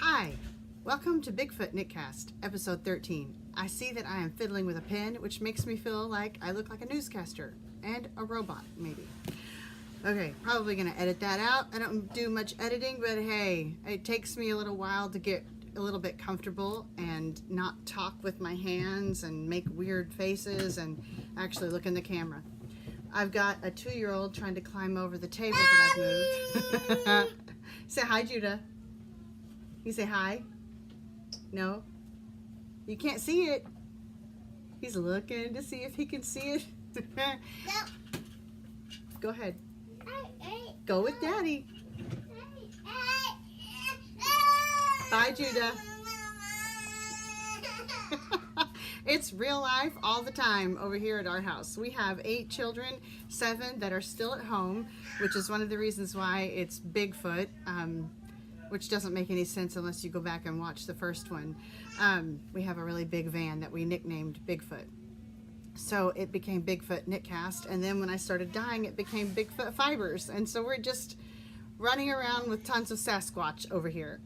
Hi, welcome to BigFoot KnitCast, episode 13. I see that I am fiddling with a pen, which makes me feel like I look like a newscaster and a robot, maybe. Okay, probably gonna edit that out. I don't do much editing, but hey, it takes me a little while to get a little bit comfortable and not talk with my hands and make weird faces and actually look in the camera. I've got a 2-year-old trying to climb over the table that I've moved. Say hi, Judah. You say hi? No? You can't see it. He's looking to see if he can see it. No. Go ahead. Go with Daddy. Bye, Judah. It's real life all the time over here at our house. We have 8 children, 7 that are still at home, which is one of the reasons why it's BigFoot, which doesn't make any sense unless you go back and watch the first one. We have a really big van that we nicknamed BigFoot. So it became BigFoot KnitCast, and then when I started dyeing, it became BigFoot Fibers. And so we're just running around with tons of Sasquatch over here.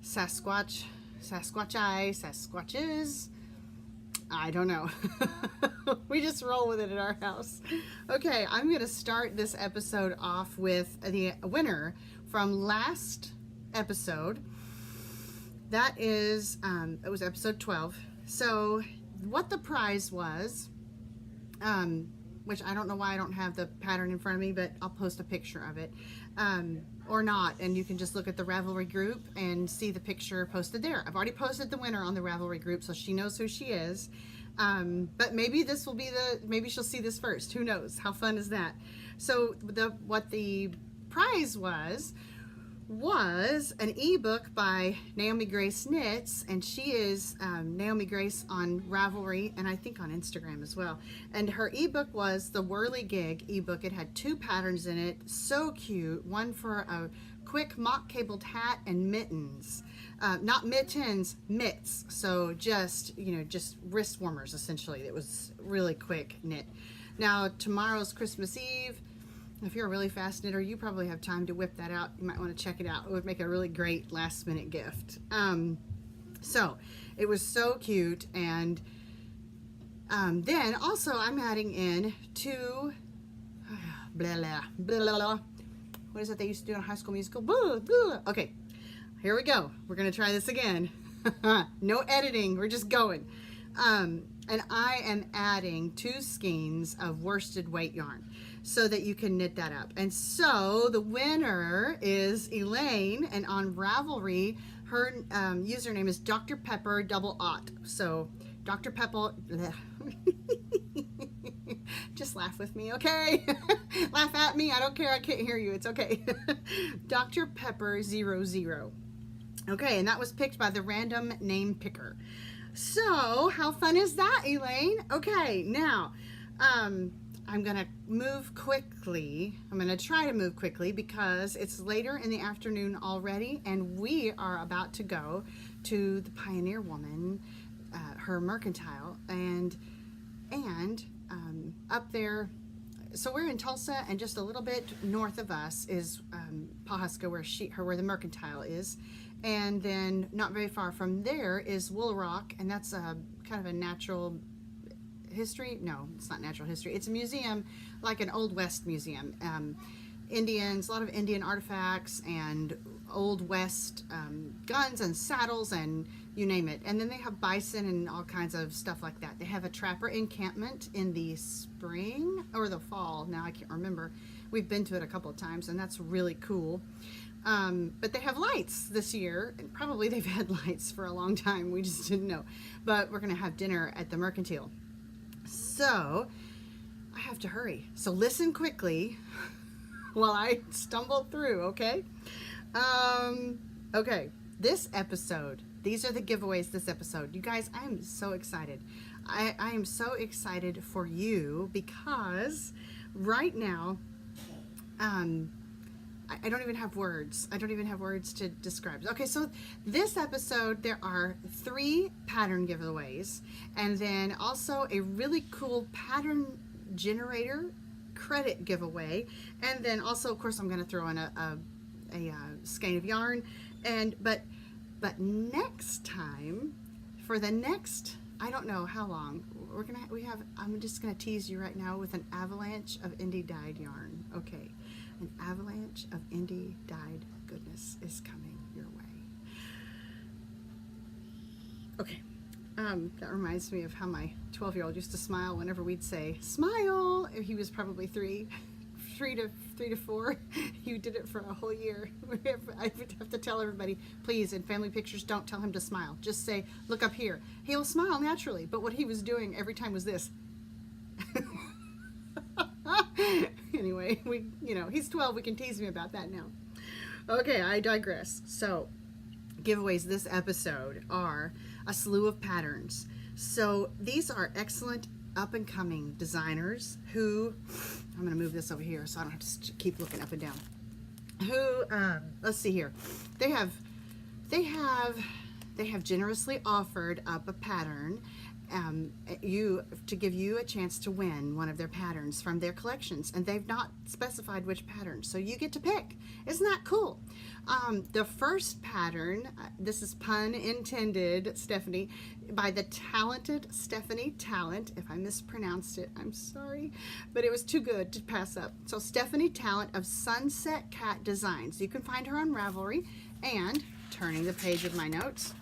Sasquatch, Sasquatches. I don't know. We just roll with it at our house. Okay, I'm going to start this episode off with the winner from last episode. That is, it was episode 12. So what the prize was, which I don't know why I don't have the pattern in front of me, but I'll post a picture of it, or not, and you can just look at the Ravelry group and see the picture posted there. I've already posted the winner on the Ravelry group, so she knows who she is. But maybe this will be maybe she'll see this first. Who knows? How fun is that? So what the prize was an ebook by Naomi Grace Knits, and she is Naomi Grace on Ravelry and I think on Instagram as well. And her ebook was the Whirly Gig ebook. It had 2 patterns in it, so cute. One for a quick mock cabled hat and mittens, not mittens, mitts. So just just wrist warmers essentially. It was really quick knit. Now tomorrow's Christmas Eve. If you're a really fast knitter, you probably have time to whip that out. You might want to check it out. It would make a really great last minute gift. So it was so cute. And then also I'm adding in 2, blah, blah, blah, blah, blah. What is it they used to do in High School Musical? Blah, blah. Okay, here we go. We're going to try this again. No editing. We're just going. And I am adding 2 skeins of worsted weight yarn so that you can knit that up. And so the winner is Elaine, and on Ravelry, her username is Dr. Pepper double aught. So Dr. Pepper, just laugh with me, okay? Laugh at me, I don't care, I can't hear you, it's okay. Dr. Pepper 00. Okay, and that was picked by the random name picker. So, how fun is that, Elaine? Okay, now, I'm going to move quickly. I'm going to try to move quickly because it's later in the afternoon already, and we are about to go to the Pioneer Woman, her mercantile, and up there. So we're in Tulsa, and just a little bit north of us is Pawhuska, where the mercantile is. And then not very far from there is Wool Rock, and that's a kind of a natural history. No, it's not natural history. It's a museum, like an Old West museum. Indians, a lot of Indian artifacts and Old West guns and saddles and you name it. And then they have bison and all kinds of stuff like that. They have a trapper encampment in the spring or the fall. Now I can't remember. We've been to it a couple of times, and that's really cool. But they have lights this year, and probably they've had lights for a long time. We just didn't know. But we're going to have dinner at the mercantile. So I have to hurry. So listen quickly while I stumble through, okay? Okay, this episode, these are the giveaways this episode. You guys, I am so excited. I am so excited for you because right now, I don't even have words. I don't even have words to describe. Okay, so this episode, there are 3 pattern giveaways, and then also a really cool pattern generator credit giveaway, and then also, of course, I'm going to throw in a skein of yarn, but But next time, for the next, I don't know how long, I'm just gonna tease you right now with an avalanche of indie dyed yarn. Okay, an avalanche of indie dyed goodness is coming your way. Okay, that reminds me of how my 12-year-old used to smile whenever we'd say, smile! He was probably three to four. You did it for a whole year. I would have to tell everybody, please, in family pictures, don't tell him to smile. Just say, look up here. He'll smile naturally, but what he was doing every time was this. Anyway, he's 12. We can tease him about that now. Okay, I digress. So, giveaways this episode are a slew of patterns. So, these are excellent up-and-coming designers who, I'm going to move this over here so I don't have to keep looking up and down, who, let's see here, they have generously offered up a pattern to give you a chance to win one of their patterns from their collections, and they've not specified which pattern, so you get to pick. Isn't that cool? The first pattern, this is pun intended, Stephanie, by the talented Stephanie Talent. If I mispronounced it, I'm sorry, but it was too good to pass up. So Stephanie Talent of Sunset Cat Designs. You can find her on Ravelry, and turning the page of my notes,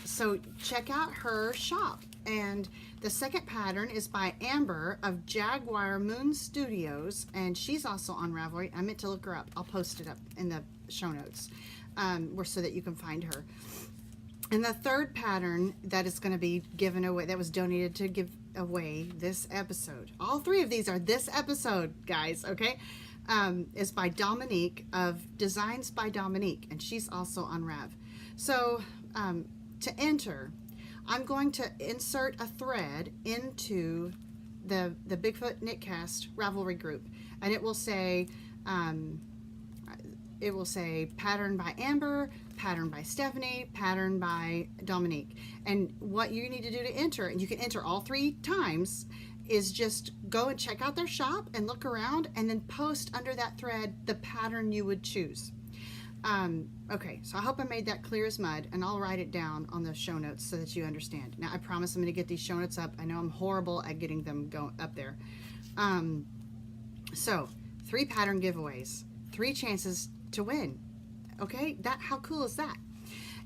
so check out her shop. And the second pattern is by Amber of Jaguar Moon Studios, and she's also on Ravelry. I meant to look her up. I'll post it up in the show notes so that you can find her. And the third pattern that is going to be given away, that was donated to give away this episode. All three of these are this episode, guys, okay? Is by Dominique of Designs by Dominique, and she's also on Rav. So to enter, I'm going to insert a thread into the BigFoot KnitCast Ravelry group, and it will say pattern by Amber, pattern by Stephanie, pattern by Dominique. And what you need to do to enter, and you can enter all 3 times, is just go and check out their shop and look around, and then post under that thread the pattern you would choose. Okay, so I hope I made that clear as mud, and I'll write it down on the show notes so that you understand. Now, I promise I'm going to get these show notes up. I know I'm horrible at getting them up there. So, 3 pattern giveaways, 3 chances to win. Okay, how cool is that?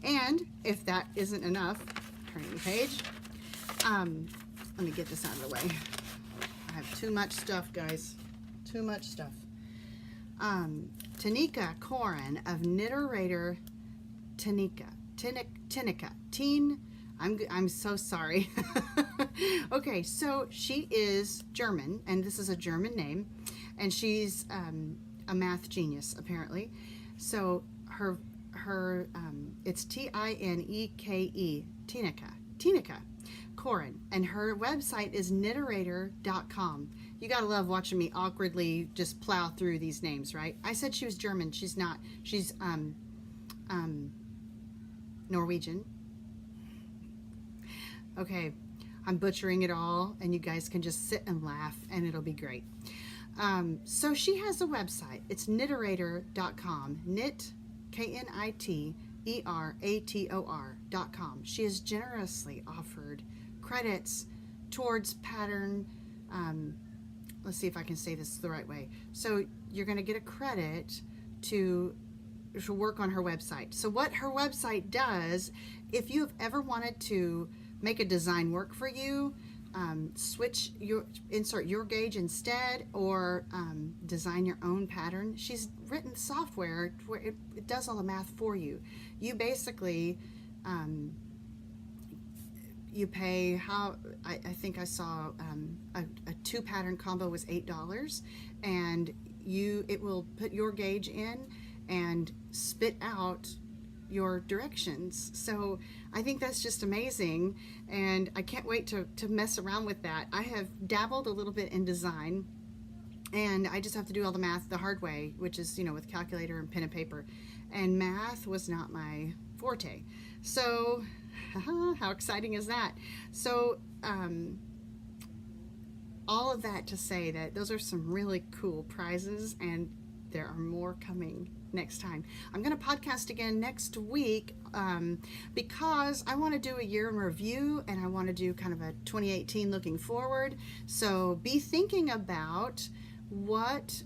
And if that isn't enough, turning the page, let me get this out of the way. I have too much stuff, guys. Too much stuff. Tanika Corin of Kniterator I'm so sorry. Okay, so she is German, and this is a German name, and she's a math genius apparently. So her it's Tineke, Tanika Corin, and her website is kniterator.com. You gotta love watching me awkwardly just plow through these names, right? I said she was German. She's not. She's Norwegian. Okay, I'm butchering it all, and you guys can just sit and laugh, and it'll be great. So she has a website. It's kniterator.com. Knit, KNITERATOR.com. She has generously offered credits towards pattern. Let's see if I can say this the right way. So you're going to get a credit to work on her website. So what her website does, if you've ever wanted to make a design work for you, insert your gauge instead, or design your own pattern, she's written software where it does all the math for you. You basically you pay I think I saw a 2 pattern combo was $8, and it will put your gauge in and spit out your directions. So I think that's just amazing, and I can't wait to mess around with that. I have dabbled a little bit in design, and I just have to do all the math the hard way, which is, with calculator and pen and paper, and math was not my forte. So how exciting is that? So all of that to say that those are some really cool prizes, and there are more coming next time. I'm going to podcast again next week because I want to do a year in review, and I want to do kind of a 2018 looking forward. So be thinking about what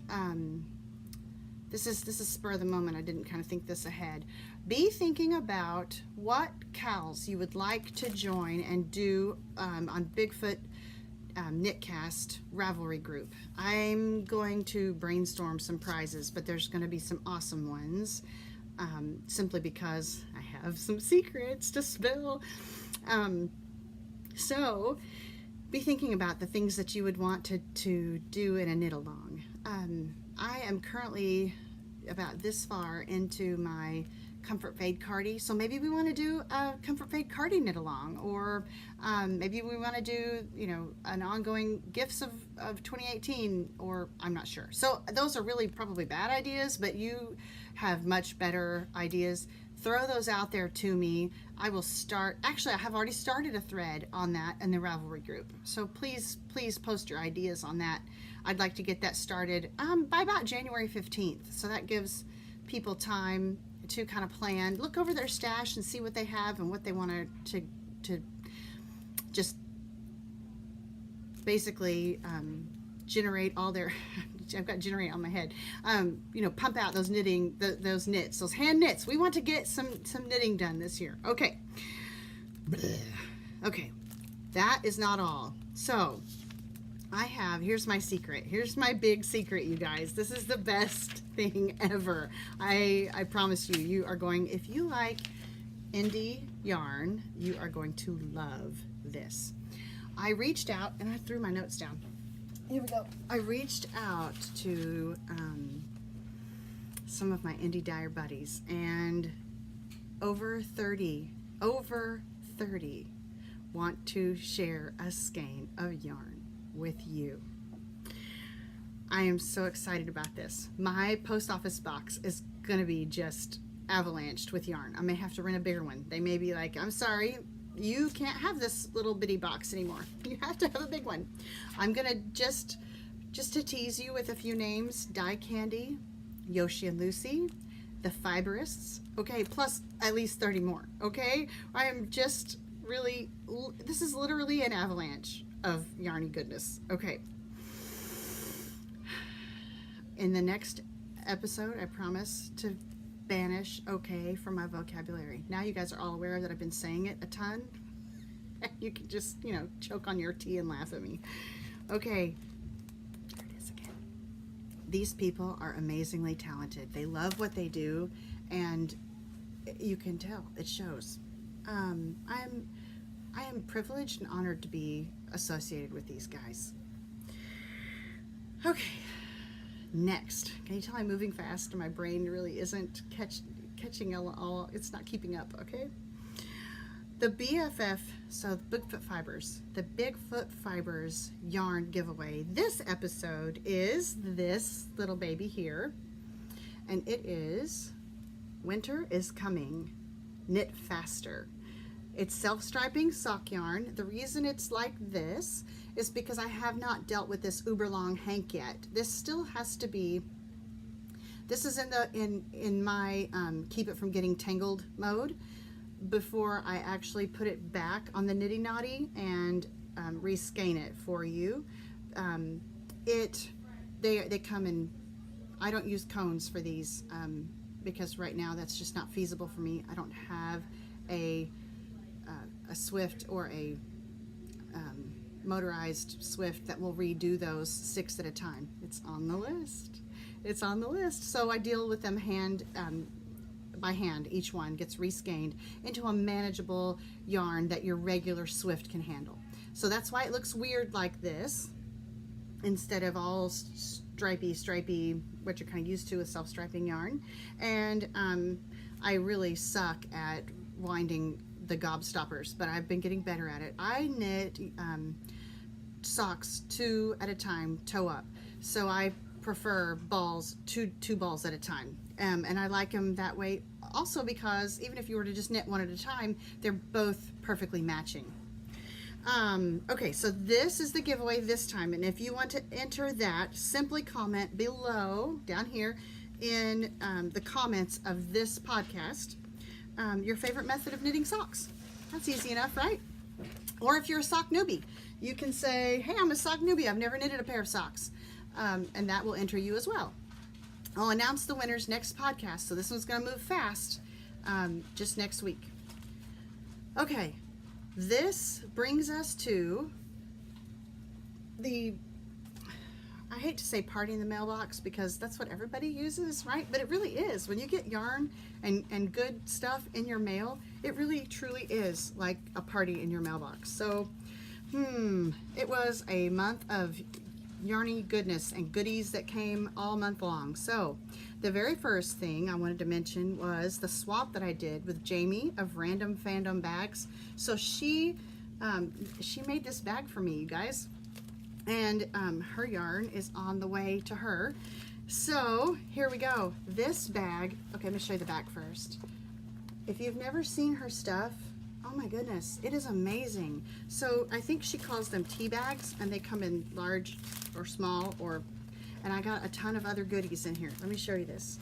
this is spur of the moment. I didn't kind of think this ahead. Be thinking about what cows you would like to join and do on BigFoot KnitCast Ravelry group. I'm going to brainstorm some prizes, but there's going to be some awesome ones simply because I have some secrets to spill. So be thinking about the things that you would want to do in a knit along. I am currently about this far into my Comfort Fade Cardi, so maybe we want to do a Comfort Fade Cardi knit along, or maybe we want to do, you know, an ongoing gifts of 2018, or I'm not sure. So those are really probably bad ideas, but you have much better ideas. Throw those out there to me. I will start, actually I have already started a thread on that in the Ravelry group, so please post your ideas on that. I'd like to get that started by about January 15th, so that gives people time to kind of plan, look over their stash and see what they have and what they want to just basically generate all their I've got generate on my head, you know, pump out those knitting, those knits, those hand knits. We want to get some knitting done this year. Okay. Okay, that is not all. So here's my secret. Here's my big secret, you guys. This is the best thing ever. I promise you, you are going, if you like indie yarn, you are going to love this. I reached out, and I threw my notes down. Here we go. I reached out to some of my indie Dyer buddies, and over 30 want to share a skein of yarn with you. I am so excited about this. My post office box is going to be just avalanched with yarn. I may have to rent a bigger one. They may be like, I'm sorry, you can't have this little bitty box anymore. You have to have a big one. I'm going to just to tease you with a few names: Dye Candy, Yoshi and Lucy, the Fiberists, okay, plus at least 30 more, okay? I am just really, this is literally an avalanche of yarny goodness. Okay. In the next episode, I promise to banish okay from my vocabulary. Now you guys are all aware that I've been saying it a ton. You can just, you know, choke on your tea and laugh at me. Okay. There it is again. These people are amazingly talented. They love what they do, and you can tell. It shows. I am privileged and honored to be associated with these guys. Okay. Next, can you tell I'm moving fast and my brain really isn't catching all, it's not keeping up, okay? The BFF, so the BigFoot Fibers yarn giveaway. This episode is this little baby here, and it is Winter is Coming, Knit Faster. It's self-striping sock yarn. The reason it's like this is because I have not dealt with this uber long hank yet. This still has to be, this is in my keep it from getting tangled mode before I actually put it back on the Nitty Knotty and reskein it for you. They come in, I don't use cones for these because right now that's just not feasible for me. I don't have a Swift or a motorized Swift that will redo those 6 at a time. It's on the list. It's on the list. So I deal with them by hand. Each one gets reskeined into a manageable yarn that your regular Swift can handle. So that's why it looks weird like this instead of all stripy, what you're kind of used to with self-striping yarn. And I really suck at winding the gobstoppers, but I've been getting better at it. I knit socks 2 at a time, toe up. So I prefer balls, two balls at a time. And I like them that way also because even if you were to just knit one at a time, they're both perfectly matching. Okay, so this is the giveaway this time, and if you want to enter that, simply comment below, down here, in the comments of this podcast your favorite method of knitting socks. That's easy enough, right? Or if you're a sock newbie, you can say, hey, I'm a sock newbie. I've never knitted a pair of socks. And that will enter you as well. I'll announce the winners next podcast. So this one's going to move fast just next week. Okay, this brings us to I hate to say party in the mailbox because that's what everybody uses, right? But it really is. When you get yarn and good stuff in your mail, it really truly is like a party in your mailbox. So, it was a month of yarny goodness and goodies that came all month long. So, the very first thing I wanted to mention was the swap that I did with Jamie of Random Fandom Bags. So she made this bag for me, you guys. And her yarn is on the way to her. So here we go. This bag, okay, let me show you the back first. If you've never seen her stuff, oh my goodness, it is amazing. So I think she calls them tea bags, and they come in large or small, and I got a ton of other goodies in here. Let me show you this.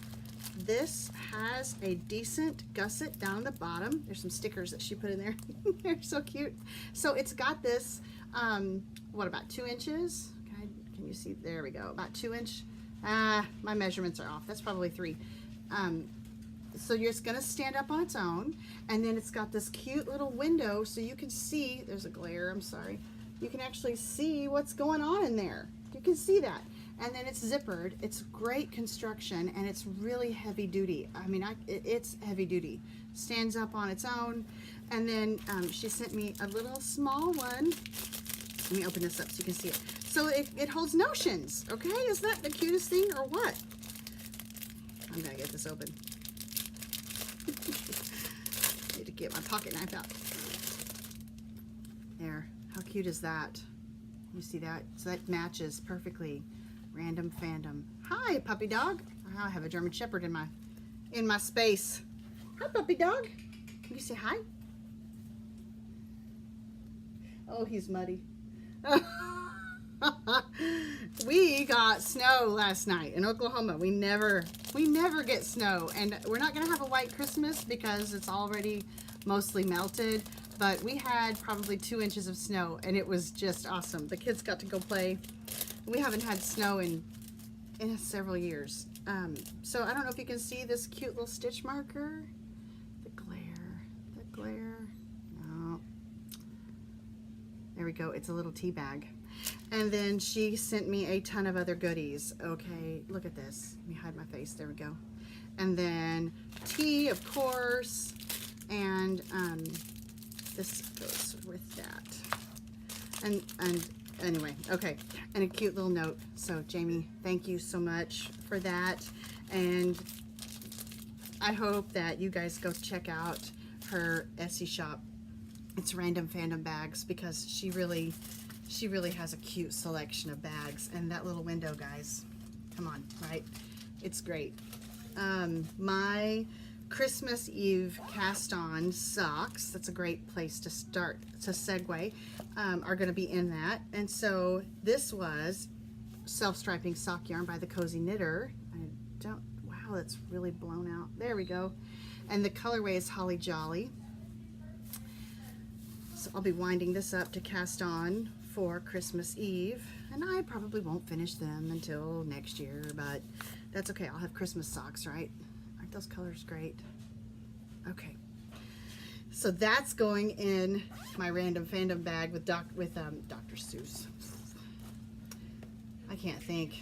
This has a decent gusset down the bottom. There's some stickers that she put in there. They're so cute. So it's got this, what, about 2 inches? Can you see? There we go. About 2 inch. My measurements are off. That's probably 3. So it's going to stand up on its own. And then it's got this cute little window so you can see. There's a glare. I'm sorry. You can actually see what's going on in there. You can see that. And then it's zippered. It's great construction, and it's really heavy duty. I mean, it's heavy duty. Stands up on its own. And then she sent me a little small one. Let me open this up so you can see it. So it holds notions, okay? Is that the cutest thing or what? I'm gonna get this open. Need to get my pocket knife out. There, how cute is that? You see that? So that matches perfectly. Random Fandom. Hi, puppy dog. Oh, I have a German Shepherd in my space. Hi, puppy dog. Can you say hi? Oh, he's muddy. We got snow last night in Oklahoma. We never get snow, and we're not gonna have a white Christmas because it's already mostly melted, but we had probably 2 inches of snow, and it was just awesome. The kids got to go play. We haven't had snow in several years. So I don't know if you can see this cute little stitch marker. The glare. No. There we go. It's a little tea bag. And then she sent me a ton of other goodies. Okay, look at this. Let me hide my face. There we go. And then tea, of course. And this goes with that. And anyway, okay. And a cute little note. So, Jamie, thank you so much for that. And I hope that you guys go check out her Etsy shop. It's Random Fandom Bags, because she really has a cute selection of bags. And that little window, guys, come on, right? It's great. My Christmas Eve cast on socks, that's a great place to start, to segue, are going to be in that. And so this was self-striping sock yarn by the Cozy Knitter. Wow, that's really blown out. There we go. And the colorway is Holly Jolly. So I'll be winding this up to cast on for Christmas Eve, and I probably won't finish them until next year, but that's okay. I'll have Christmas socks, right? Aren't those colors great? Okay, so that's going in my Random Fandom bag with Dr. Seuss. I can't think.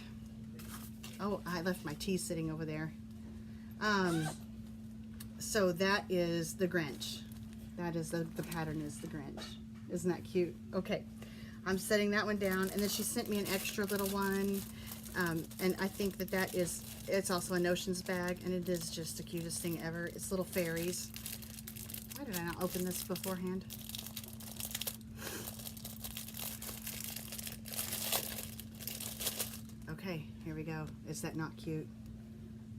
Oh, I left my tea sitting over there. So that is the Grinch. That is the pattern is the Grinch. Isn't that cute? Okay, I'm setting that one down, and then she sent me an extra little one, and I think it's also a Notions bag, and it is just the cutest thing ever. It's little fairies. Why did I not open this beforehand? Okay, here we go. Is that not cute?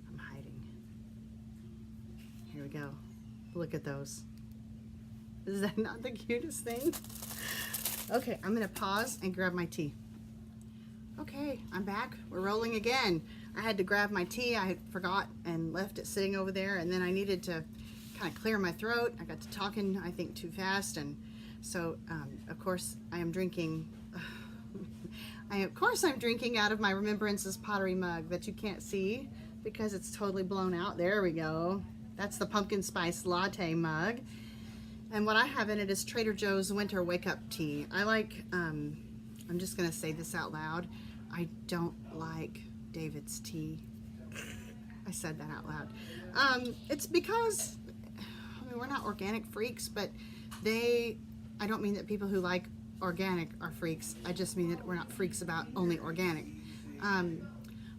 I'm hiding. Here we go. Look at those. Is that not the cutest thing? Okay, I'm gonna pause and grab my tea. Okay, I'm back. We're rolling again. I had to grab my tea. I forgot and left it sitting over there, and then I needed to kind of clear my throat. I got to talking, I think, too fast, and so of course I am drinking. I'm drinking out of my Remembrances pottery mug that you can't see because it's totally blown out. There we go. That's the pumpkin spice latte mug, and what I have in it is Trader Joe's Winter Wake Up Tea. I like. I'm just gonna say this out loud. I don't like David's tea. I said that out loud. It's because, I mean, we're not organic freaks, but I don't mean that people who like organic are freaks. I just mean that we're not freaks about only organic.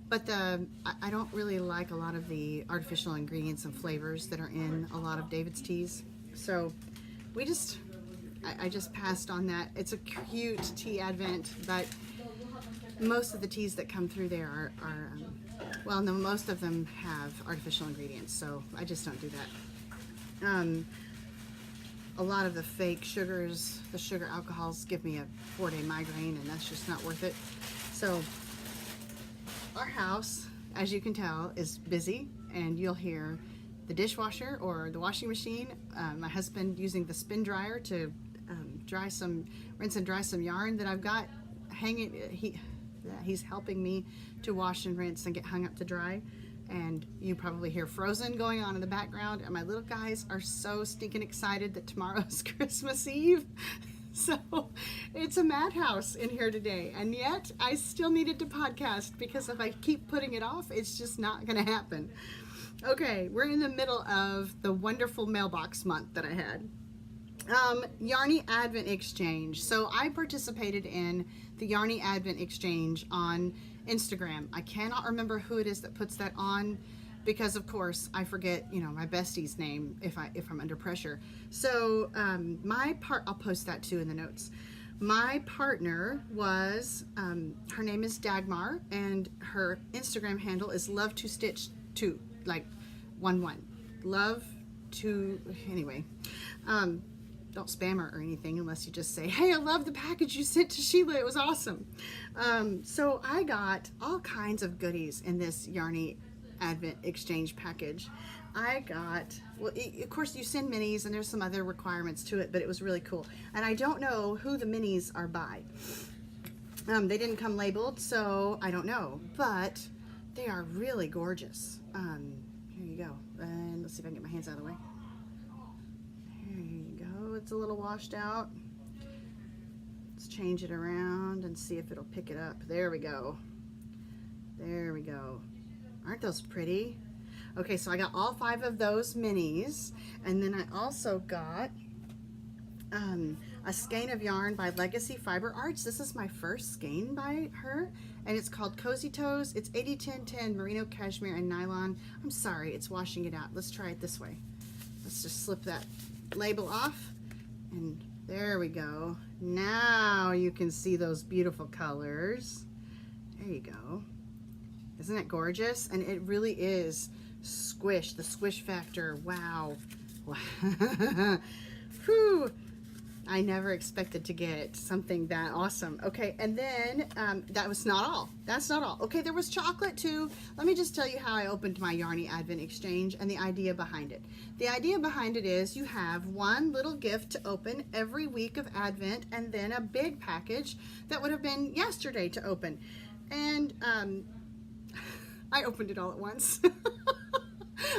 But I don't really like a lot of the artificial ingredients and flavors that are in a lot of David's teas. So I just passed on that. It's a cute tea advent, but most of the teas that come through there are well, no, most of them have artificial ingredients, so I just don't do that. A lot of the fake sugars, the sugar alcohols, give me a 4-day migraine, and that's just not worth it. So our house, as you can tell, is busy, and you'll hear the dishwasher or the washing machine, my husband using the spin dryer to rinse and dry some yarn that I've got hanging. He's helping me to wash and rinse and get hung up to dry. And you probably hear Frozen going on in the background, and my little guys are so stinking excited that tomorrow's Christmas Eve. So it's a madhouse in here today, and yet I still needed to podcast because if I keep putting it off, it's just not gonna happen. Okay, we're in the middle of the wonderful mailbox month that I had. Yarny Advent Exchange. So I participated in the Yarny Advent Exchange on Instagram. I cannot remember who it is that puts that on because, of course, I forget, my bestie's name if I'm under pressure. So I'll post that too in the notes. My partner was, her name is Dagmar, and her Instagram handle is love2stitch2, like 1-1. Love to, anyway. Don't spam her or anything unless you just say, hey, I love the package you sent to Sheila. It was awesome. So I got all kinds of goodies in this Yarny Advent Exchange package. I got, well, of course you send minis and there's some other requirements to it, but it was really cool. And I don't know who the minis are by. They didn't come labeled, so I don't know, but they are really gorgeous. Here you go. And let's see if I can get my hands out of the way. It's a little washed out. Let's change it around and see if it'll pick it up. There we go. There we go. Aren't those pretty? Okay, so I got all 5 of those minis, and then I also got a skein of yarn by Legacy Fiber Arts. This is my first skein by her, and it's called Cozy Toes. It's 80-10-10 merino, cashmere, and nylon. I'm sorry, it's washing it out. Let's try it this way. Let's just slip that label off. And there we go. Now you can see those beautiful colors. There you go. Isn't it gorgeous? And it really is squish, the squish factor. Wow. Whew. I never expected to get something that awesome. Okay, and then that was not all. That's not all. Okay, there was chocolate too. Let me just tell you how I opened my Yarny Advent Exchange and the idea behind it. The idea behind it is you have one little gift to open every week of Advent, and then a big package that would have been yesterday to open. And I opened it all at once.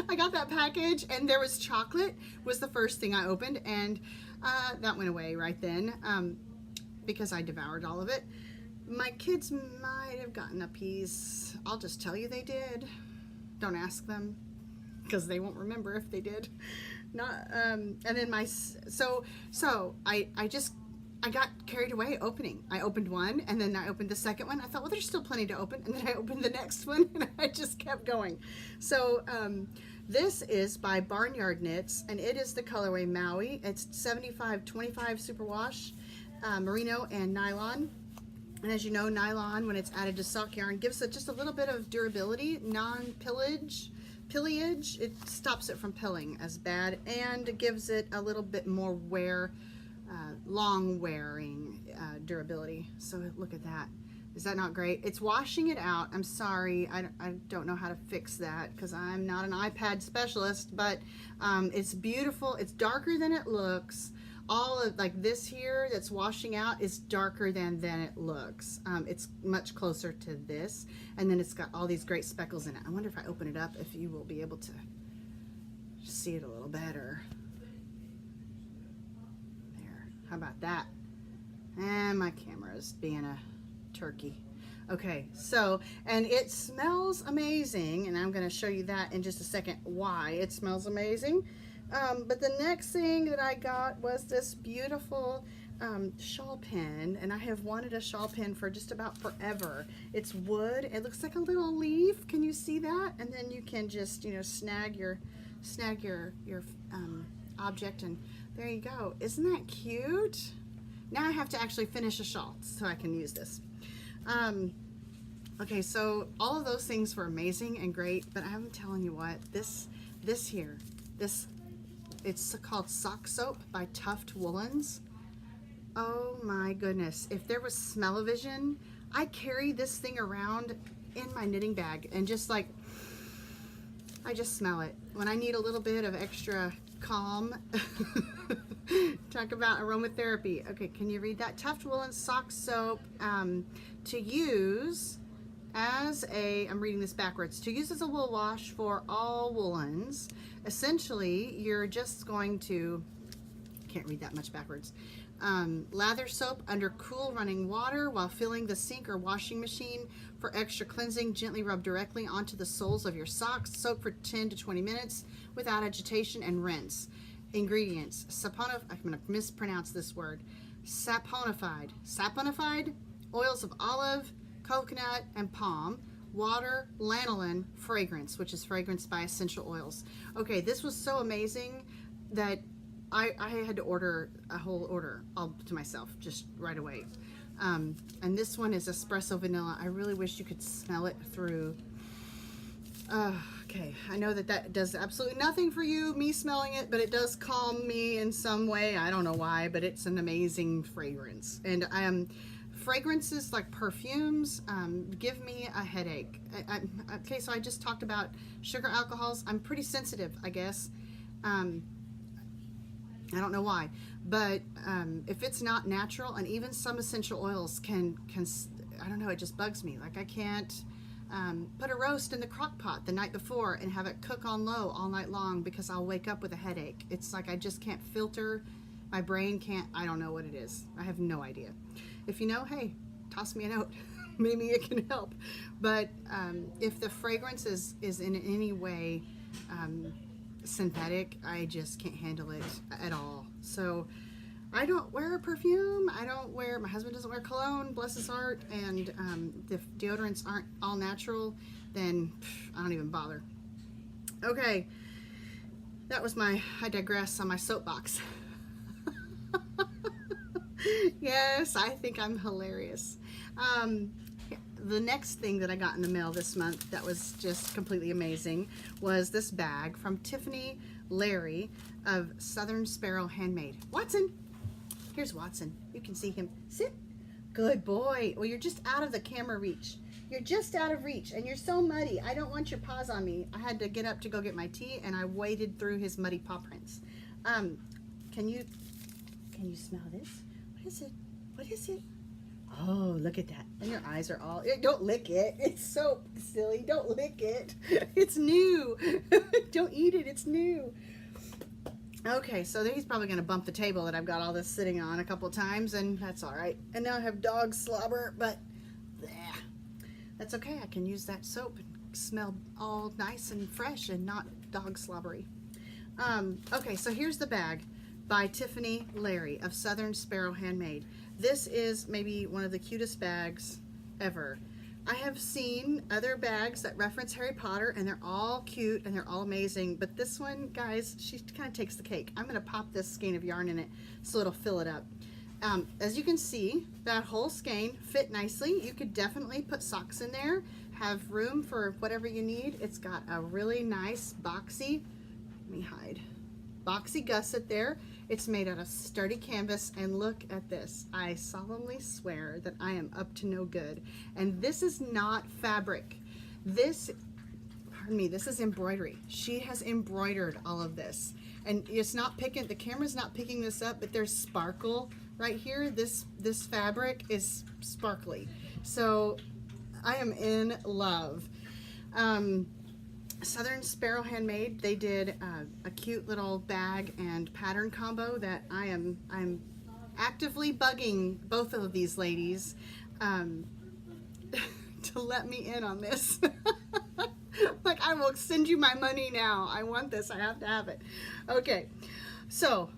I got that package, and there was chocolate was the first thing I opened, and that went away right then because I devoured all of it. My kids might have gotten a piece. I'll just tell you they did. Don't ask them because they won't remember if they did. Not and then I got carried away opening. I opened one, and then I opened the second one. I thought, well, there's still plenty to open, and then I opened the next one, and I just kept going. So this is by Barnyard Knits, and it is the colorway Maui. It's 75-25 superwash, merino and nylon. And as you know, nylon, when it's added to sock yarn, gives it just a little bit of durability, non-pillage. It stops it from pilling as bad, and gives it a little bit more wear, long wearing durability. So look at that. Is that not great? It's washing it out. I'm sorry. I don't know how to fix that because I'm not an iPad specialist, but it's beautiful. It's darker than it looks. All of like this here that's washing out is darker than it looks. It's much closer to this. And then it's got all these great speckles in it. I wonder if I open it up if you will be able to see it a little better. There. How about that? And my camera is being a turkey. Okay, so, and it smells amazing, and I'm going to show you that in just a second why it smells amazing. But the next thing that I got was this beautiful shawl pin, and I have wanted a shawl pin for just about forever. It's wood. It looks like a little leaf. Can you see that? And then you can just, you know, snag your object, and there you go. Isn't that cute? Now I have to actually finish a shawl so I can use this. Okay, so all of those things were amazing and great, but I'm telling you what, this here, it's called Sock Soap by Tuft Woolens. Oh my goodness, if there was smell-o-vision, I carry this thing around in my knitting bag and just like, I just smell it. When I need a little bit of extra calm, talk about aromatherapy. Okay, can you read that? Tuft Woolen Sock Soap to use as a, I'm reading this backwards, to use as a wool wash for all woolens. Essentially, you're just going to, can't read that much backwards, lather soap under cool running water while filling the sink or washing machine. For extra cleansing, gently rub directly onto the soles of your socks. Soak for 10 to 20 minutes without agitation and rinse. Ingredients: I'm going to mispronounce this word. Saponified, oils of olive, coconut, and palm, water, lanolin, fragrance, which is fragrance by essential oils. Okay, this was so amazing that I had to order a whole order all to myself just right away. And this one is espresso vanilla. I really wish you could smell it through. Okay, I know that does absolutely nothing for you, me smelling it, but it does calm me in some way. I don't know why, but it's an amazing fragrance. And fragrances like perfumes give me a headache. Okay, so I just talked about sugar alcohols. I'm pretty sensitive, I guess. I don't know why, but if it's not natural, and even some essential oils can I don't know, it just bugs me. Like I can't put a roast in the crock pot the night before and have it cook on low all night long because I'll wake up with a headache. It's like I just can't filter. My brain can't, I don't know what it is. I have no idea. If you know, hey, toss me a note. Maybe it can help. But if the fragrance is in any way synthetic, I just can't handle it at all. So I don't wear perfume. My husband doesn't wear cologne, bless his heart, and if deodorants aren't all natural, then I don't even bother. Okay, that was I digress on my soapbox. Yes, I think I'm hilarious. The next thing that I got in the mail this month that was just completely amazing was this bag from Tiffany Larry of Southern Sparrow Handmade. Watson! Here's Watson. You can see him. Sit. Good boy. Well, you're just out of the camera reach. You're just out of reach, and you're so muddy. I don't want your paws on me. I had to get up to go get my tea, and I waded through his muddy paw prints. Can you smell this? What is it? What is it? Oh, look at that. And your eyes are all, don't lick it. It's so silly. Don't lick it. It's new. Don't eat it. It's new. Okay, so he's probably going to bump the table that I've got all this sitting on a couple times, and that's all right. And now I have dog slobber, but bleh, that's okay. I can use that soap and smell all nice and fresh and not dog slobbery. Okay, so here's the bag by Tiffany Larry of Southern Sparrow Handmade. This is maybe one of the cutest bags ever. I have seen other bags that reference Harry Potter, and they're all cute and they're all amazing, but this one, guys, she kind of takes the cake. I'm going to pop this skein of yarn in it so it'll fill it up. As you can see, that whole skein fit nicely. You could definitely put socks in there, have room for whatever you need. It's got a really nice boxy, let me hide, boxy gusset there. It's made out of sturdy canvas, and look at this. I solemnly swear that I am up to no good. And this is not fabric. This, pardon me, this is embroidery. She has embroidered all of this. And it's not picking, the camera's not picking this up, but there's sparkle right here. This fabric is sparkly. So I am in love. Southern Sparrow Handmade, they did a cute little bag and pattern combo that I'm actively bugging both of these ladies to let me in on this. Like, I will send you my money now. I want this. I have to have it. Okay, so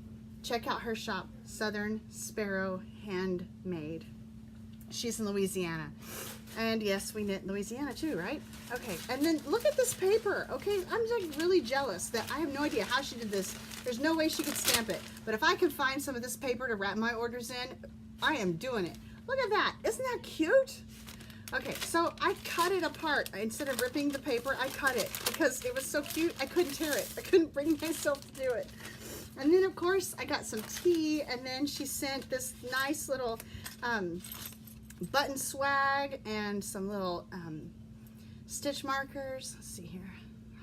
check out her shop, Southern Sparrow Handmade. She's in Louisiana. And yes, we knit in Louisiana too, right? Okay, and then look at this paper. Okay, I'm like really jealous that I have no idea how she did this. There's no way she could stamp it. But if I can find some of this paper to wrap my orders in, I am doing it. Look at that. Isn't that cute? Okay, so I cut it apart. Instead of ripping the paper, I cut it because it was so cute. I couldn't tear it. I couldn't bring myself to do it. And then, of course, I got some tea, and then she sent this nice little button swag and some little stitch markers. Let's see here.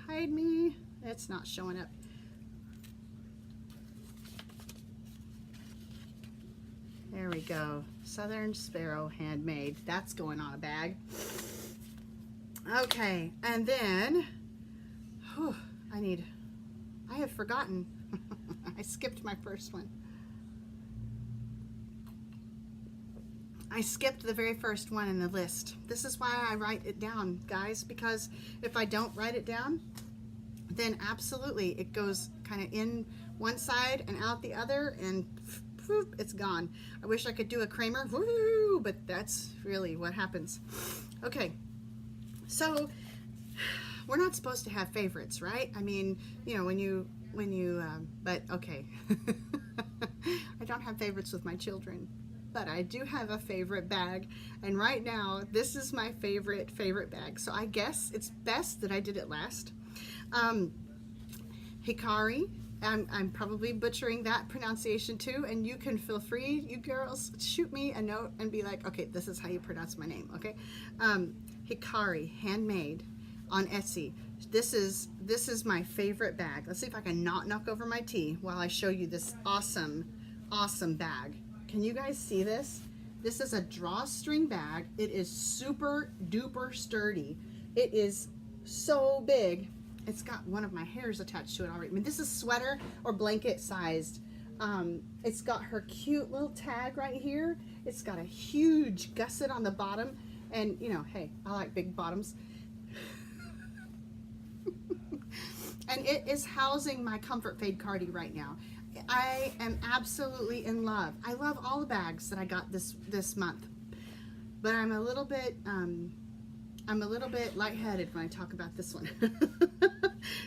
Hide me. It's not showing up. There we go. Southern Sparrow Handmade. That's going on a bag. Okay, and then I have forgotten. I skipped my first one. I skipped the very first one in the list. This is why I write it down, guys, because if I don't write it down, then absolutely it goes kind of in one side and out the other, and whoop, it's gone. I wish I could do a Kramer, woo, but that's really what happens. Okay, so we're not supposed to have favorites, right? I mean, you know, but okay. I don't have favorites with my children, but I do have a favorite bag, and right now this is my favorite bag. So I guess it's best that I did it last. Hikari. I'm probably butchering that pronunciation too, and you can feel free, you girls, shoot me a note and be like, okay, this is how you pronounce my name, okay? Hikari Handmade on Etsy. This is my favorite bag. Let's see if I can not knock over my tea while I show you this awesome bag. Can you guys see this? This is a drawstring bag. It is super duper sturdy. It is so big. It's got one of my hairs attached to it already. I mean, this is sweater or blanket sized. It's got her cute little tag right here. It's got a huge gusset on the bottom. And, you know, hey, I like big bottoms. And it is housing my Comfort Fade Cardi right now. I am absolutely in love. I love all the bags that I got this month. But I'm a little bit lightheaded when I talk about this one.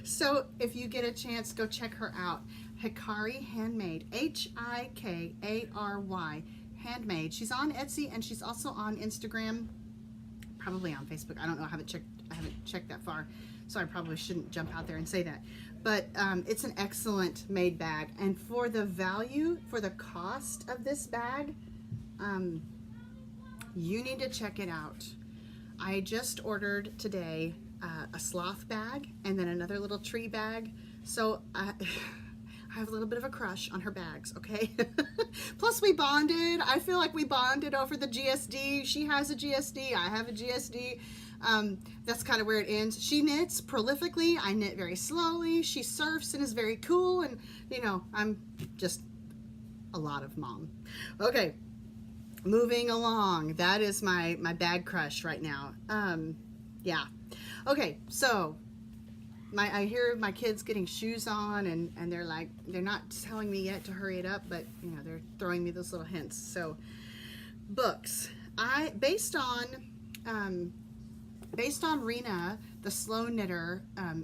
So if you get a chance, go check her out. Hikari Handmade, Hikary Handmade. She's on Etsy, and she's also on Instagram, probably on Facebook. I don't know. I haven't checked that far, so I probably shouldn't jump out there and say that. But it's an excellent made bag, and for the value, for the cost of this bag, you need to check it out. I just ordered today a sloth bag and then another little tree bag. So I have a little bit of a crush on her bags, okay? Plus we bonded. I feel like we bonded over the GSD. She has a GSD. I have a GSD. That's kind of where it ends. She knits prolifically. I knit very slowly. She surfs and is very cool. And, you know, I'm just a lot of mom. Okay. Moving along, that is my bag crush right now. Yeah. Okay, so I hear my kids getting shoes on, and they're like, they're not telling me yet to hurry it up, but you know, they're throwing me those little hints. So books, based on Rena, the slow knitter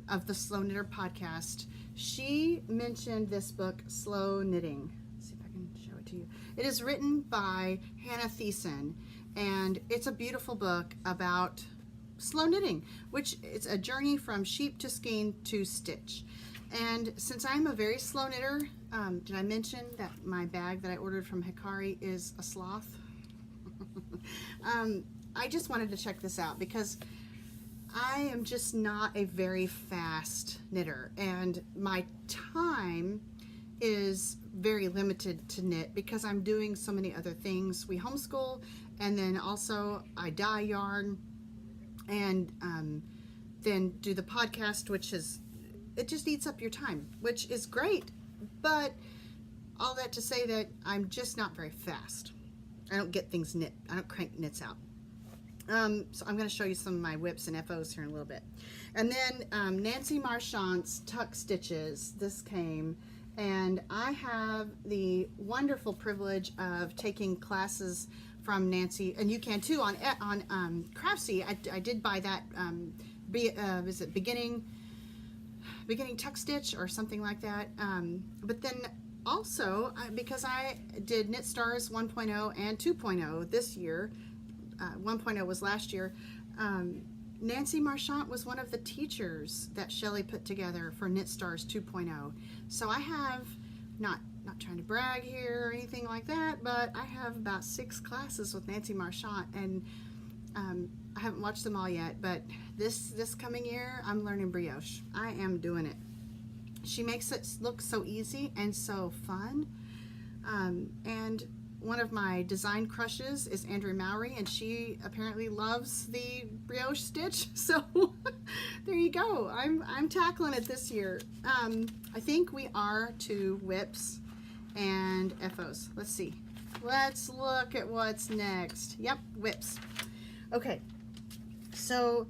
of the Slow Knitter podcast, she mentioned this book, Slow Knitting. Let's see if I can show it to you. It is written by Hannah Thiessen, and it's a beautiful book about slow knitting, which is a journey from sheep to skein to stitch. And since I'm a very slow knitter, did I mention that my bag that I ordered from Hikari is a sloth? I just wanted to check this out because I am just not a very fast knitter, and my time is very limited to knit because I'm doing so many other things. We homeschool, and then also I dye yarn, and then do the podcast, which is, it just eats up your time, which is great, but all that to say that I'm just not very fast. I don't get things knit. I don't crank knits out. So I'm going to show you some of my whips and FOs here in a little bit. And then Nancy Marchant's tuck stitches. This came, and I have the wonderful privilege of taking classes from Nancy, and you can too on Craftsy. I did buy that. Is it beginning tuck stitch or something like that? But then also because I did Knit Stars 1.0 and 2.0 this year. 1.0 was last year. Nancy Marchant was one of the teachers that Shelley put together for Knit Stars 2.0. So I have, not trying to brag here or anything like that, but I have about 6 classes with Nancy Marchant, and I haven't watched them all yet, but this coming year I'm learning brioche. I am doing it. She makes it look so easy and so fun. And one of my design crushes is Andrea Mowry, and she apparently loves the brioche stitch. So there you go. I'm tackling it this year. I think we are to whips and FOs. Let's see. Let's look at what's next. Yep, whips. Okay, so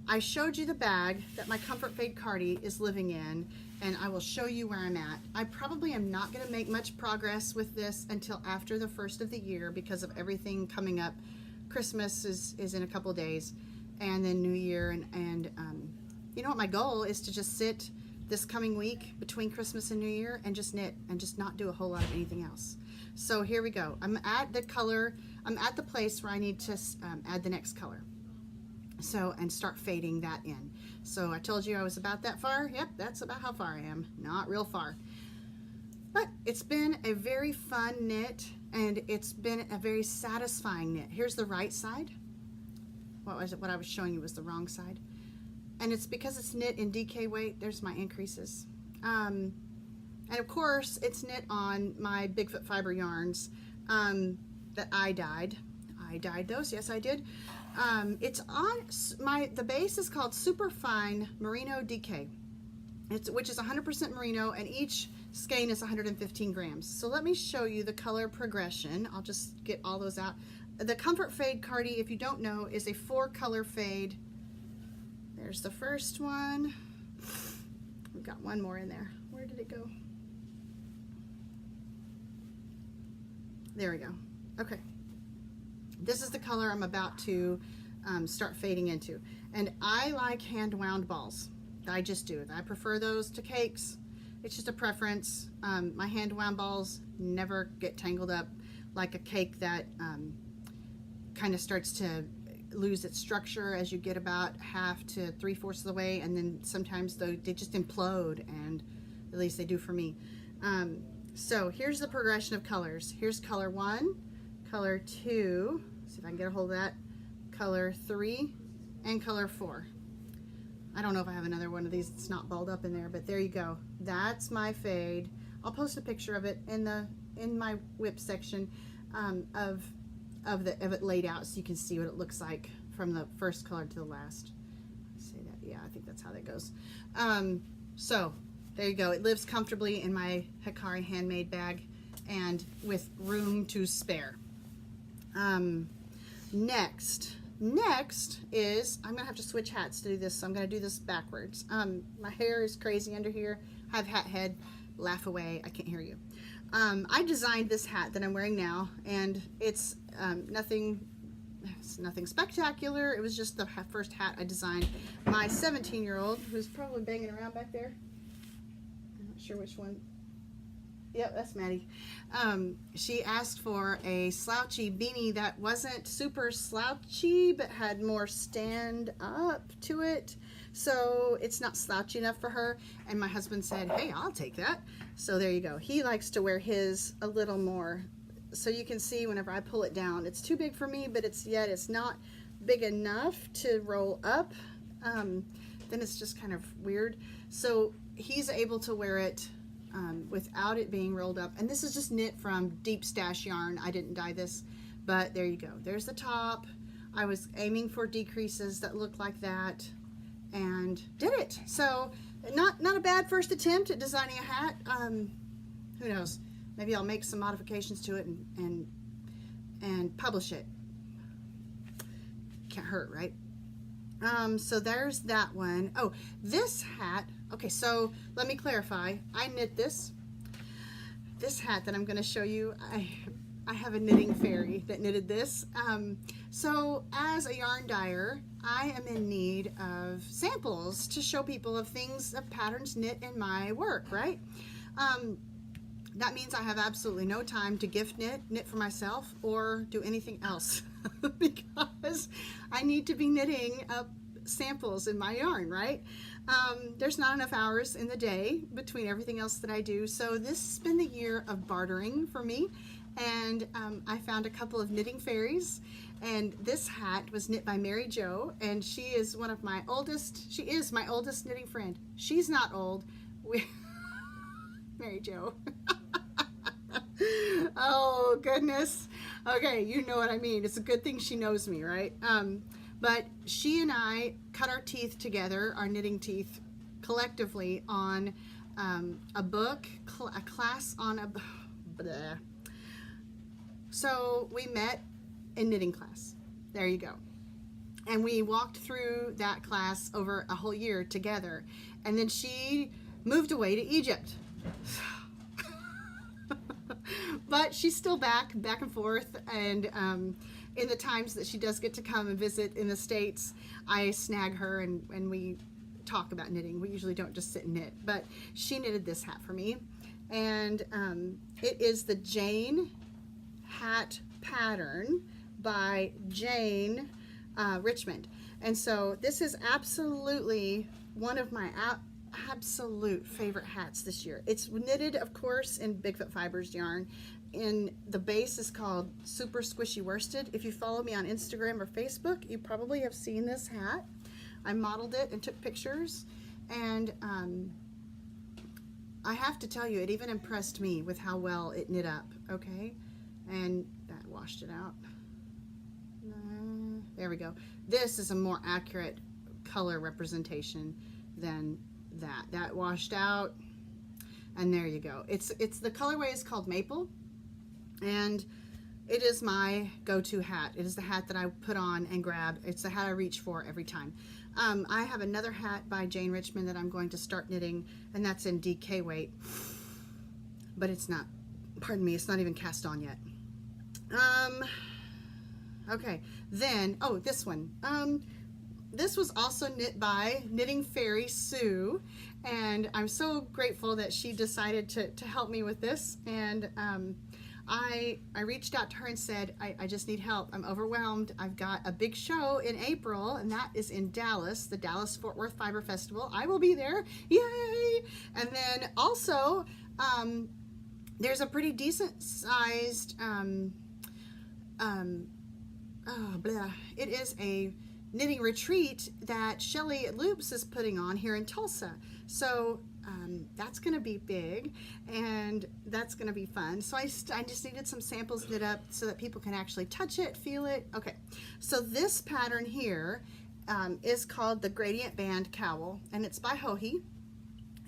I showed you the bag that my Comfort Fade Cardi is living in, and I will show you where I'm at. I probably am not going to make much progress with this until after the first of the year because of everything coming up. Christmas is in a couple of days, and then New Year, and you know what, my goal is to just sit this coming week between Christmas and New Year and just knit and just not do a whole lot of anything else. So here we go. I'm at the place where I need to add the next color. So, and start fading that in. So I told you I was about that far. Yep, that's about how far I am. Not real far. But it's been a very fun knit, and it's been a very satisfying knit. Here's the right side. What I was showing you was the wrong side. And it's because it's knit in DK weight. There's my increases. And of course, it's knit on my BigFoot fiber yarns that I dyed. I dyed those, yes I did. It's on the base is called Superfine Merino DK, which is 100% merino, and each skein is 115 grams. So let me show you the color progression. I'll just get all those out. The Comfort Fade Cardi, if you don't know, is a 4-color fade. There's the first one. We've got one more in there. Where did it go? There we go. Okay. This is the color I'm about to start fading into. And I like hand wound balls. I just do. I prefer those to cakes. It's just a preference. My hand wound balls never get tangled up like a cake that kind of starts to lose its structure as you get about half to 3/4 of the way, and then sometimes they just implode, and at least they do for me. So here's the progression of colors. Here's color 1, color 2, see if I can get a hold of that, color 3, and color 4. I don't know if I have another one of these that's not balled up in there, but there you go. That's my fade. I'll post a picture of it in my whip section of it laid out, so you can see what it looks like from the first color to the last. Say that, yeah, I think that's how that goes. So there you go. It lives comfortably in my Hikari handmade bag and with room to spare. Next is, I'm gonna have to switch hats to do this, so I'm gonna do this backwards. My hair is crazy under here. I have hat head. Laugh away, I can't hear you. I designed this hat that I'm wearing now, and it's nothing spectacular. It was just the first hat I designed. My 17-year-old, who's probably banging around back there, I'm not sure which one. Yep, that's Maddie. She asked for a slouchy beanie that wasn't super slouchy, but had more stand up to it. So it's not slouchy enough for her. And my husband said, hey, I'll take that. So there you go. He likes to wear his a little more. So you can see whenever I pull it down, it's too big for me, but it's not big enough to roll up. Then it's just kind of weird. So he's able to wear it without it being rolled up. And this is just knit from Deep Stash yarn. I didn't dye this, but there you go. There's the top. I was aiming for decreases that look like that and did it. So not a bad first attempt at designing a hat. Who knows? Maybe I'll make some modifications to it and publish it. Can't hurt, right? So there's that one. Oh, this hat. Okay, so let me clarify. I knit this hat that I'm going to show you. I have a knitting fairy that knitted this. So as a yarn dyer, I am in need of samples to show people of things, of patterns knit in my work, right? That means I have absolutely no time to gift knit for myself, or do anything else because I need to be knitting up samples in my yarn, right? There's not enough hours in the day between everything else that I do. So this has been the year of bartering for me. And I found a couple of knitting fairies, and this hat was knit by Mary Jo, and she is one of my oldest, she is my oldest knitting friend. She's not old. Mary Jo. Oh goodness. Okay, you know what I mean. It's a good thing she knows me, right? But she and I cut our teeth together, our knitting teeth, collectively on a book, a class on a... Bleh. So we met in knitting class. There you go. And we walked through that class over a whole year together. And then she moved away to Egypt. But she's still back and forth, and in the times that she does get to come and visit in the States, I snag her and we talk about knitting. We usually don't just sit and knit, but she knitted this hat for me, and it is the Jane hat pattern by Jane Richmond. And so this is absolutely one of my absolute favorite hats this year. It's knitted, of course, in BigFoot Fibers yarn, and the base is called Super Squishy Worsted. If you follow me on Instagram or Facebook, you probably have seen this hat. I modeled it and took pictures, and I have to tell you, it even impressed me with how well it knit up, okay? And that washed it out. There we go. This is a more accurate color representation than that washed out, and there you go. It's the colorway is called Maple, and it is my go-to hat. It is the hat that I put on and grab. It's the hat I reach for every time. I have another hat by Jane Richmond that I'm going to start knitting, and that's in DK weight, but it's not, pardon me, it's not even cast on yet. Okay, then, oh, this one. This was also knit by Knitting Fairy Sue, and I'm so grateful that she decided to help me with this. And I reached out to her and said, I just need help. I'm overwhelmed. I've got a big show in April, and that is in Dallas, the Dallas-Fort Worth Fiber Festival. I will be there. Yay! And then also, there's a pretty decent sized, it is a knitting retreat that Shelly Loops is putting on here in Tulsa. So that's going to be big, and that's going to be fun. So I just needed some samples knit up so that people can actually touch it, feel it. Okay, so this pattern here is called the Gradient Band Cowl, and it's by Hohi,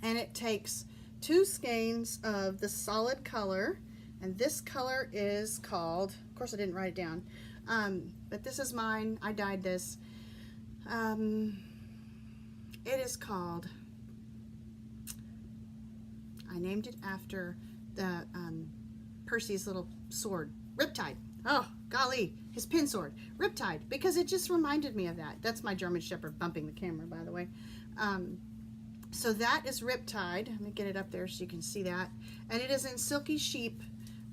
and it takes 2 skeins of the solid color, and this color is called, of course I didn't write it down, but this is mine. I dyed this. It is called, I named it after the Percy's little sword, Riptide. Oh golly, his pin sword, Riptide, because it just reminded me of that. That's my German Shepherd bumping the camera, by the way. So that is Riptide. Let me get it up there so you can see that. And it is in Silky Sheep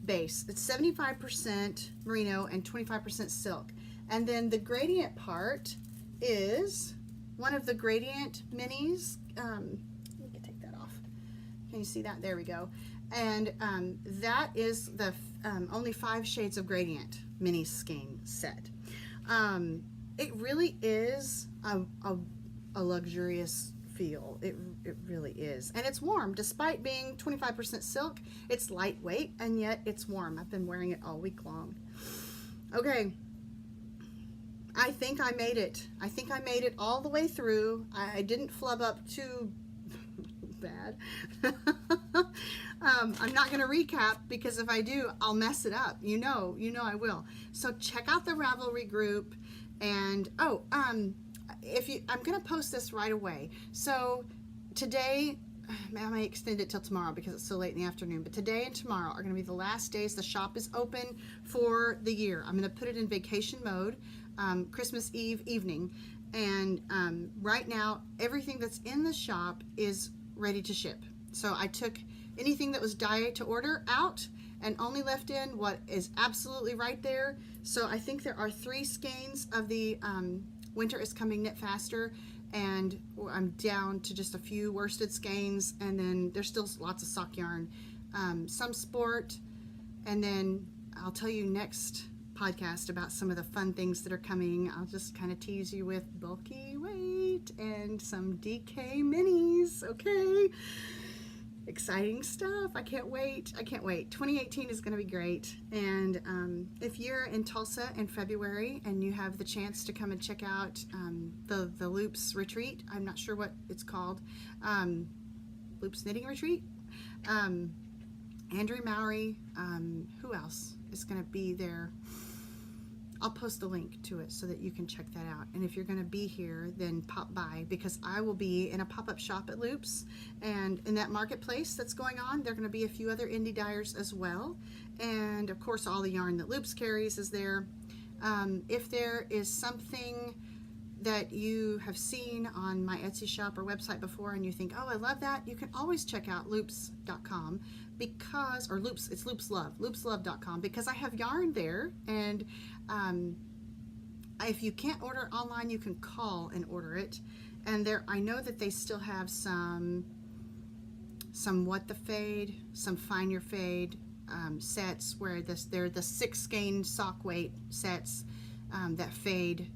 base. It's 75% merino and 25% silk. And then the gradient part is one of the gradient minis. Let me take that off. Can you see that? There we go. And that is the only 5 shades of gradient mini skein set. It really is a luxurious feel. It really is. And it's warm. Despite being 25% silk, it's lightweight and yet it's warm. I've been wearing it all week long. Okay. I think I made it. I think I made it all the way through. I didn't flub up too bad. I'm not going to recap because if I do, I'll mess it up. You know I will. So check out the Ravelry group, and I'm going to post this right away. So today, I may extend it till tomorrow because it's so late in the afternoon, but today and tomorrow are going to be the last days the shop is open for the year. I'm going to put it in vacation mode, Christmas Eve evening, and right now everything that's in the shop is ready to ship. So I took anything that was Dyer to order out and only left in what is absolutely right there. So I think there are 3 skeins of the Winter is Coming Knit Faster, and I'm down to just a few worsted skeins, and then there's still lots of sock yarn, some sport, and then I'll tell you next podcast about some of the fun things that are coming. I'll just kind of tease you with bulky weight and some DK minis. Okay, exciting stuff. I can't wait. 2018 is going to be great. And if you're in Tulsa in February and you have the chance to come and check out the Loops retreat, I'm not sure what it's called, Loops Knitting Retreat, Andrew Mowry, who else is going to be there? I'll post the link to it so that you can check that out. And if you're going to be here, then pop by, because I will be in a pop-up shop at Loops, and in that marketplace that's going on, there are going to be a few other indie dyers as well. And of course, all the yarn that Loops carries is there. If there is something that you have seen on my Etsy shop or website before and you think, oh, I love that, you can always check out loops.com, because, or Loops, it's loopslove.com, because I have yarn there. And if you can't order it online, you can call and order it. And there, I know that they still have some What the Fade, some Find Your Fade sets, where they're the 6 skein sock weight sets that fade,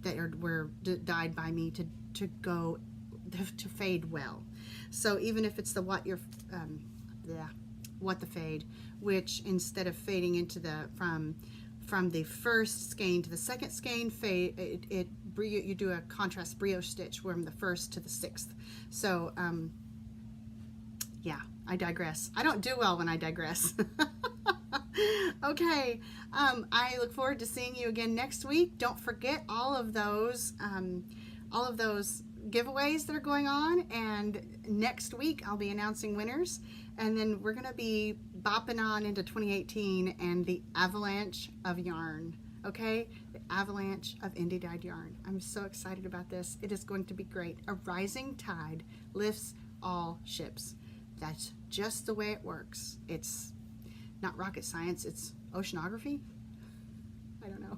that were dyed by me to fade well. So even if it's the What the Fade, which instead of fading into the from the first skein to the second skein, fade you do a contrast brioche stitch from the 1st to the 6th. So yeah, I digress. I don't do well when I digress. Okay, I look forward to seeing you again next week. Don't forget all of those giveaways that are going on, and next week I'll be announcing winners, and then we're going to be bopping on into 2018 and the avalanche of yarn. Okay, the avalanche of indie dyed yarn. I'm so excited about this. It is going to be great. A rising tide lifts all ships. That's just the way it works. It's not rocket science, it's oceanography. I don't know.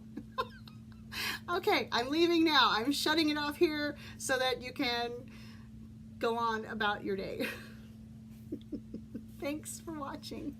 Okay, I'm leaving now. I'm shutting it off here so that you can go on about your day. Thanks for watching.